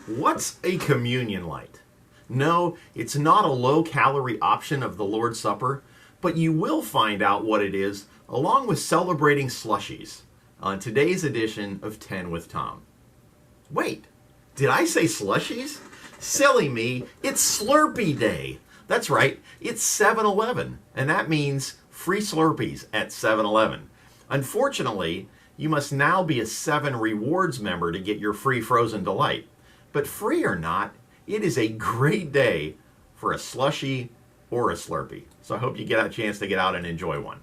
What's a communion light? No, it's not a low-calorie option of the Lord's Supper, but you will find out what it is along with celebrating slushies on today's edition of 10 with Tom. Wait, did I say slushies? Silly me, it's Slurpee Day. That's right, it's 7-Eleven, and that means free Slurpees at 7-Eleven. Unfortunately, you must now be a 7 Rewards member to get your free frozen delight. But free or not, it is a great day for a slushie or a Slurpee. So I hope you get a chance to get out and enjoy one.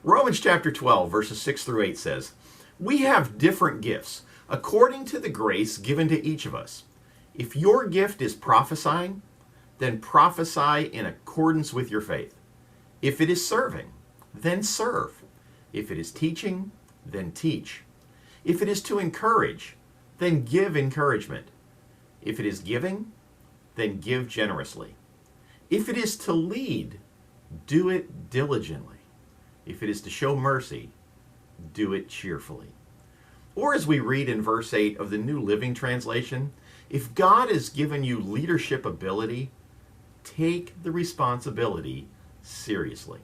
Romans chapter 12, verses 6 through 8 says, "We have different gifts, according to the grace given to each of us. If your gift is prophesying, then prophesy in accordance with your faith. If it is serving, then serve. If it is teaching, then teach. If it is to encourage, then give encouragement. If it is giving, then give generously. If it is to lead, do it diligently. If it is to show mercy, do it cheerfully." Or as we read in verse 8 of the New Living Translation, if God has given you leadership ability, take the responsibility seriously.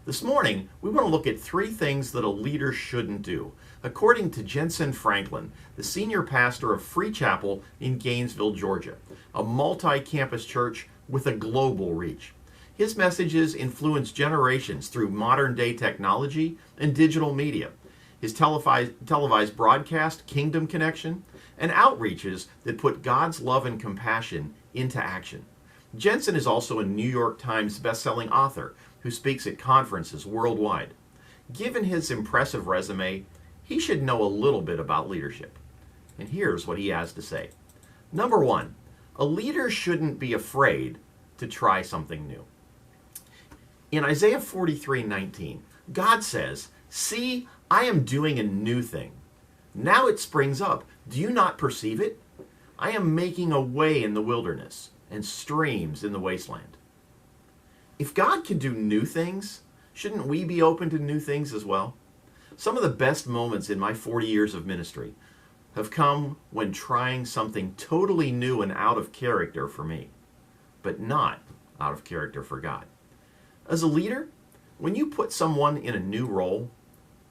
This morning, we want to look at 3 things that a leader shouldn't do, according to Jensen Franklin, the senior pastor of Free Chapel in Gainesville, Georgia, a multi-campus church with a global reach. His messages influence generations through modern-day technology and digital media. His televised broadcast, Kingdom Connection, and outreaches that put God's love and compassion into action. Jensen is also a New York Times best-selling author who speaks at conferences worldwide. Given his impressive resume, he should know a little bit about leadership. And here's what he has to say. Number 1, a leader shouldn't be afraid to try something new. In Isaiah 43:19, God says, "See, I am doing a new thing. Now it springs up. Do you not perceive it? I am making a way in the wilderness and streams in the wasteland." If God can do new things, shouldn't we be open to new things as well? Some of the best moments in my 40 years of ministry have come when trying something totally new and out of character for me, but not out of character for God. As a leader, when you put someone in a new role,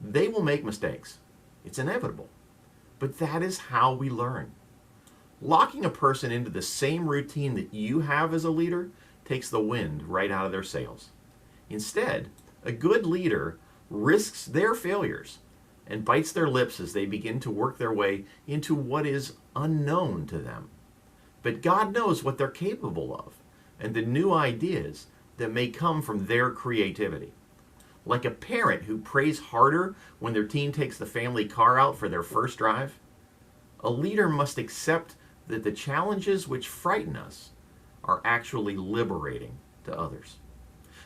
they will make mistakes. It's inevitable. But that is how we learn. Locking a person into the same routine that you have as a leader takes the wind right out of their sails. Instead, a good leader risks their failures and bites their lips as they begin to work their way into what is unknown to them. But God knows what they're capable of and the new ideas that may come from their creativity. Like a parent who prays harder when their teen takes the family car out for their first drive, a leader must accept that the challenges which frighten us are actually liberating to others.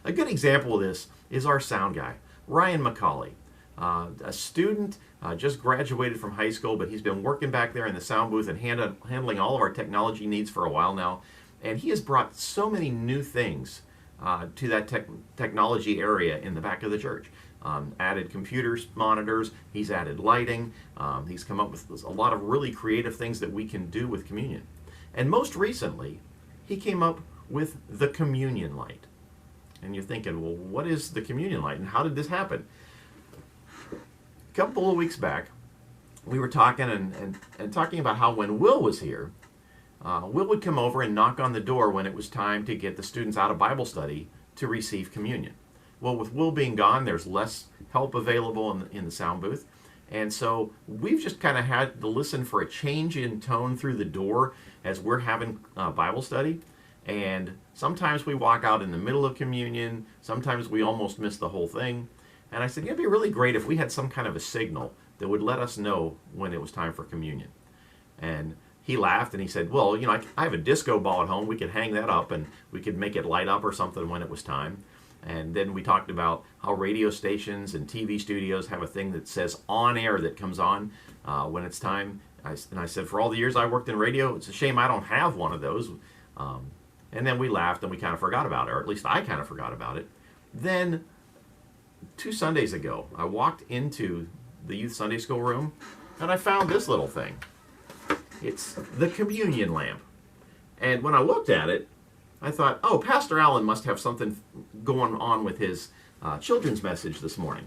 A good example of this is our sound guy, Ryan McCauley, a student just graduated from high school, but he's been working back there in the sound booth and handling all of our technology needs for a while now. And he has brought so many new things to that technology area in the back of the church. Added computers, monitors, he's added lighting, he's come up with a lot of really creative things that we can do with communion. And most recently, he came up with the communion light. And you're thinking, well, what is the communion light and how did this happen? A couple of weeks back, we were talking and talking about how when Will was here, Will would come over and knock on the door when it was time to get the students out of Bible study to receive communion. Well, with Will being gone, there's less help available in the sound booth. And so we've just kind of had to listen for a change in tone through the door as we're having Bible study. And sometimes we walk out in the middle of communion. Sometimes we almost miss the whole thing. And I said, it'd be really great if we had some kind of a signal that would let us know when it was time for communion. And he laughed and he said, well, you know, I have a disco ball at home. We could hang that up and we could make it light up or something when it was time. And then we talked about how radio stations and TV studios have a thing that says on air that comes on when it's time. And I said, for all the years I worked in radio, it's a shame I don't have one of those. And then we laughed and we kind of forgot about it, or at least I kind of forgot about it. Then 2 Sundays ago, I walked into the youth Sunday school room and I found this little thing. It's the communion lamp. And when I looked at it, I thought, oh, Pastor Allen must have something going on with his children's message this morning.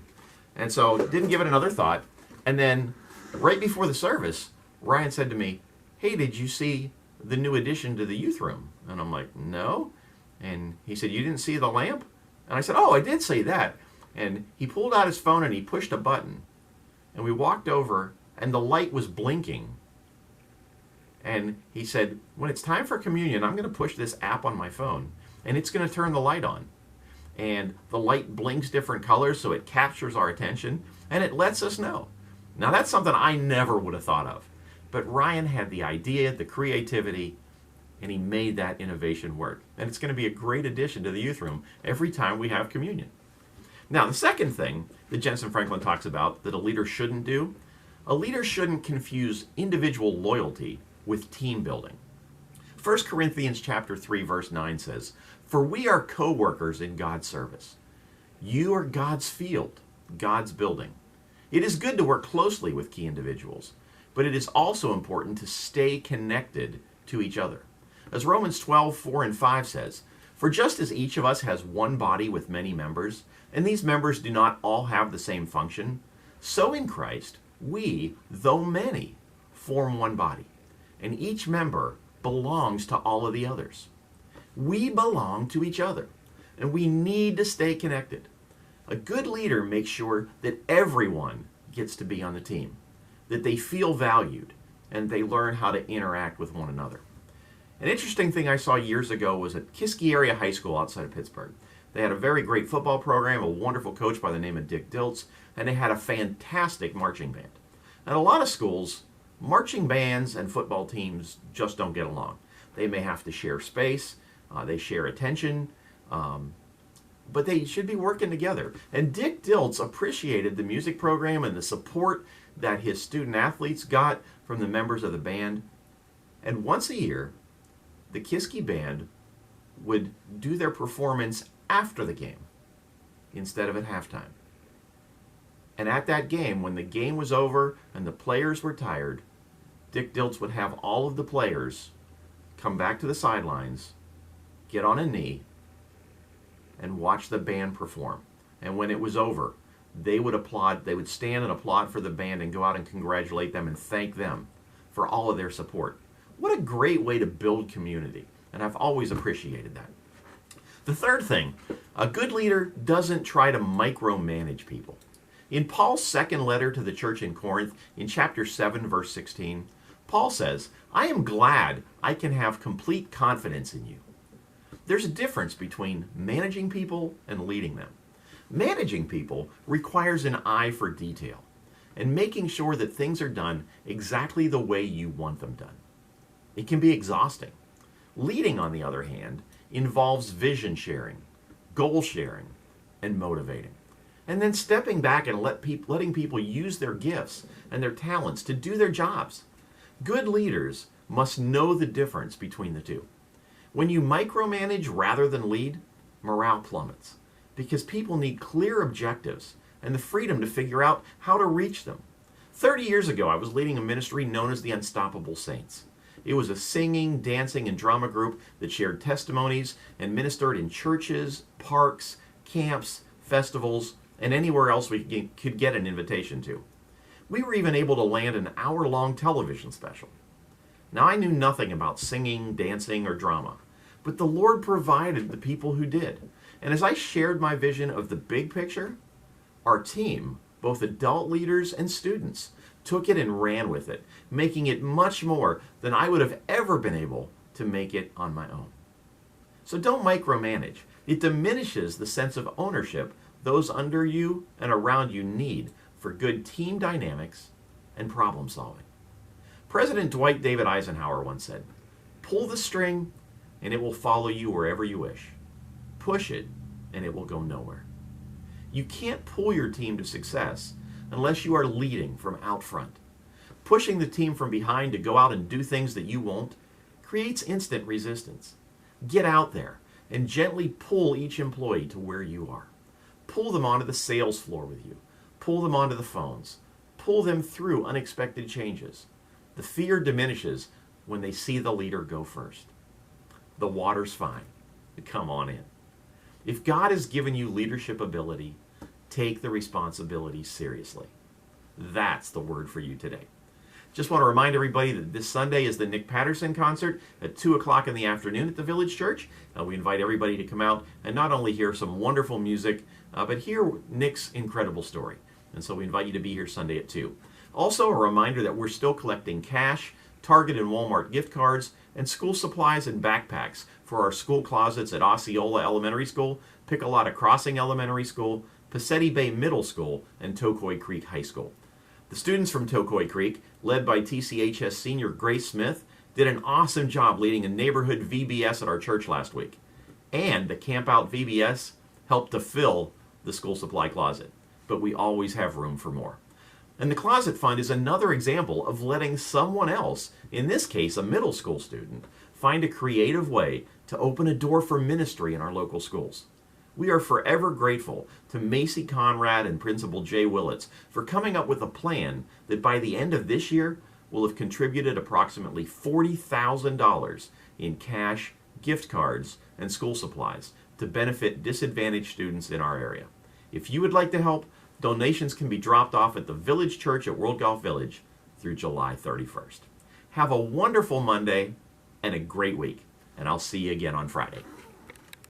And so didn't give it another thought. And then right before the service, Ryan said to me, hey, did you see the new addition to the youth room? And I'm like, no. And he said, you didn't see the lamp? And I said, oh, I did see that. And he pulled out his phone and he pushed a button. And we walked over and the light was blinking. And he said, when it's time for communion, I'm going to push this app on my phone and it's going to turn the light on. And the light blinks different colors so it captures our attention and it lets us know. Now that's something I never would have thought of. But Ryan had the idea, the creativity, and he made that innovation work. And it's going to be a great addition to the youth room every time we have communion. Now, the second thing that Jensen Franklin talks about that a leader shouldn't do, a leader shouldn't confuse individual loyalty with team building. 1 Corinthians chapter 3, verse 9 says, for we are co-workers in God's service. You are God's field, God's building. It is good to work closely with key individuals, but it is also important to stay connected to each other. As Romans 12, 4 and 5 says, for just as each of us has one body with many members, and these members do not all have the same function, so in Christ, we, though many, form one body, and each member belongs to all of the others. We belong to each other, and we need to stay connected. A good leader makes sure that everyone gets to be on the team, that they feel valued, and they learn how to interact with one another. An interesting thing I saw years ago was at Kiski Area High School outside of Pittsburgh. They had a very great football program, a wonderful coach by the name of Dick Diltz, and they had a fantastic marching band. At a lot of schools, marching bands and football teams just don't get along. They may have to share space, they share attention, but they should be working together. And Dick Diltz appreciated the music program and the support that his student athletes got from the members of the band. And once a year, the Kiski band would do their performance after the game instead of at halftime. And at that game, when the game was over and the players were tired, Dick Diltz would have all of the players come back to the sidelines, get on a knee, and watch the band perform. And when it was over, they would applaud, they would stand and applaud for the band and go out and congratulate them and thank them for all of their support. What a great way to build community, and I've always appreciated that. The third thing, a good leader doesn't try to micromanage people. In Paul's second letter to the church in Corinth, in chapter 7, verse 16, Paul says, I am glad I can have complete confidence in you. There's a difference between managing people and leading them. Managing people requires an eye for detail and making sure that things are done exactly the way you want them done. It can be exhausting. Leading, on the other hand, involves vision sharing, goal sharing, and motivating. And then stepping back and letting people use their gifts and their talents to do their jobs. Good leaders must know the difference between the two. When you micromanage rather than lead, morale plummets because people need clear objectives and the freedom to figure out how to reach them. 30 years ago, I was leading a ministry known as the Unstoppable Saints. It was a singing, dancing, and drama group that shared testimonies and ministered in churches, parks, camps, festivals, and anywhere else we could get an invitation to. We were even able to land an hour-long television special. Now, I knew nothing about singing, dancing, or drama, but the Lord provided the people who did. And as I shared my vision of the big picture, our team, both adult leaders and students, took it and ran with it, making it much more than I would have ever been able to make it on my own. So don't micromanage. It diminishes the sense of ownership those under you and around you need for good team dynamics and problem solving. President Dwight David Eisenhower once said, pull the string and it will follow you wherever you wish. Push it and it will go nowhere. You can't pull your team to success unless you are leading from out front. Pushing the team from behind to go out and do things that you won't creates instant resistance. Get out there and gently pull each employee to where you are. Pull them onto the sales floor with you. Pull them onto the phones. Pull them through unexpected changes. The fear diminishes when they see the leader go first. The water's fine. Come on in. If God has given you leadership ability, take the responsibility seriously. That's the word for you today. Just want to remind everybody that this Sunday is the Nick Patterson concert at 2 o'clock in the afternoon at the Village Church. We invite everybody to come out and not only hear some wonderful music, but hear Nick's incredible story. And so we invite you to be here Sunday at 2. Also, a reminder that we're still collecting cash, Target and Walmart gift cards, and school supplies and backpacks for our school closets at Osceola Elementary School, Piccolata Crossing Elementary School, Passetti Bay Middle School, and Tocoi Creek High School. The students from Tocoi Creek, led by TCHS senior Grace Smith, did an awesome job leading a neighborhood VBS at our church last week. And the Camp Out VBS helped to fill the school supply closet. But we always have room for more. And the Closet Fund is another example of letting someone else, in this case a middle school student, find a creative way to open a door for ministry in our local schools. We are forever grateful to Macy Conrad and Principal Jay Willits for coming up with a plan that by the end of this year will have contributed approximately $40,000 in cash, gift cards, and school supplies to benefit disadvantaged students in our area. If you would like to help, donations can be dropped off at the Village Church at World Golf Village through July 31st. Have a wonderful Monday and a great week, and I'll see you again on Friday.